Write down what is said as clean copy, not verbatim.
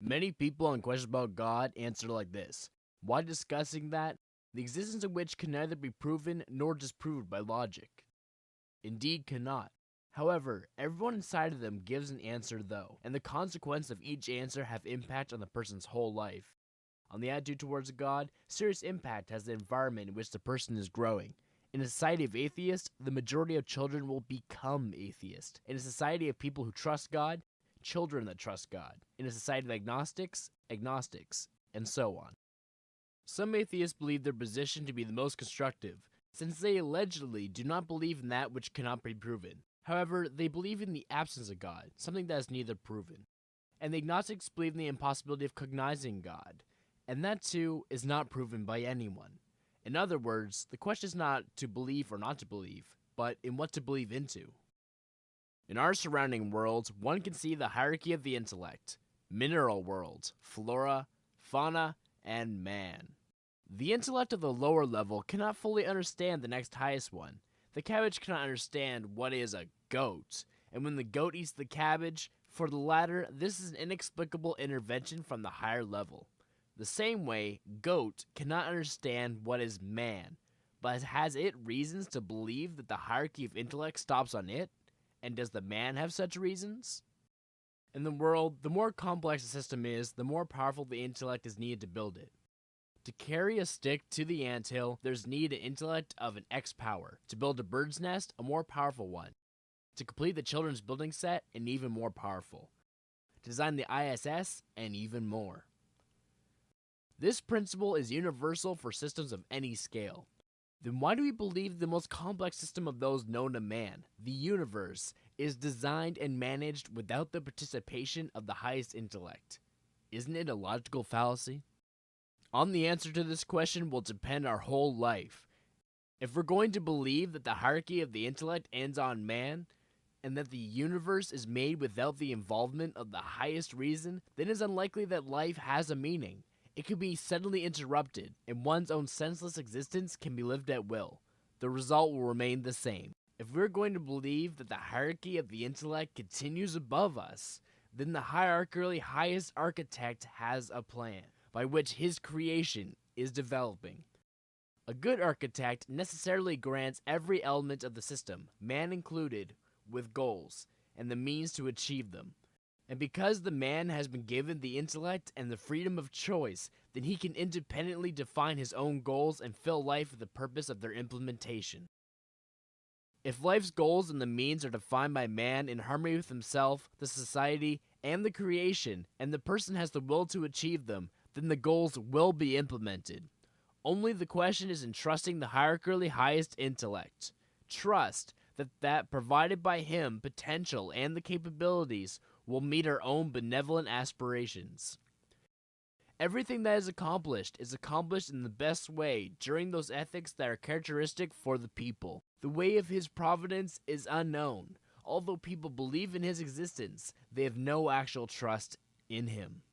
Many people on questions about God answer like this. While discussing that, the existence of which can neither be proven nor disproved by logic. Indeed cannot. However, everyone inside of them gives an answer though, and the consequences of each answer have impact on the person's whole life. On the attitude towards God, serious impact has the environment in which the person is growing. In a society of atheists, the majority of children will become atheist. In a society of people who trust God, children that trust God. In a society of agnostics, agnostics, and so on. Some atheists believe their position to be the most constructive, since they allegedly do not believe in that which cannot be proven. However, they believe in the absence of God, something that is neither proven. And the agnostics believe in the impossibility of cognizing God, and that too is not proven by anyone. In other words, the question is not to believe or not to believe, but in what to believe into. In our surrounding worlds, one can see the hierarchy of the intellect, mineral worlds, flora, fauna, and man. The intellect of the lower level cannot fully understand the next highest one. The cabbage cannot understand what is a goat, and when the goat eats the cabbage, for the latter, this is an inexplicable intervention from the higher level. The same way, goat cannot understand what is man, but has it reasons to believe that the hierarchy of intellect stops on it? And does the man have such reasons? In the world, the more complex the system is, the more powerful the intellect is needed to build it. To carry a stick to the anthill, there's need an intellect of an X power. To build a bird's nest, a more powerful one. To complete the children's building set, an even more powerful. To design the ISS, and even more. This principle is universal for systems of any scale. Then why do we believe the most complex system of those known to man, the universe, is designed and managed without the participation of the highest intellect? Isn't it a logical fallacy? On the answer to this question will depend our whole life. If we're going to believe that the hierarchy of the intellect ends on man, and that the universe is made without the involvement of the highest reason, then it's unlikely that life has a meaning. It can be suddenly interrupted, and one's own senseless existence can be lived at will. The result will remain the same. If we're going to believe that the hierarchy of the intellect continues above us, then the hierarchically highest architect has a plan by which his creation is developing. A good architect necessarily grants every element of the system, man included, with goals, and the means to achieve them. And because the man has been given the intellect and the freedom of choice, then he can independently define his own goals and fill life with the purpose of their implementation. If life's goals and the means are defined by man in harmony with himself, the society, and the creation, and the person has the will to achieve them, then the goals will be implemented. Only the question is in trusting the hierarchically highest intellect. Trust that provided by him potential and the capabilities will meet our own benevolent aspirations. Everything that is accomplished in the best way during those ethics that are characteristic for the people. The way of his providence is unknown. Although people believe in his existence, they have no actual trust in him.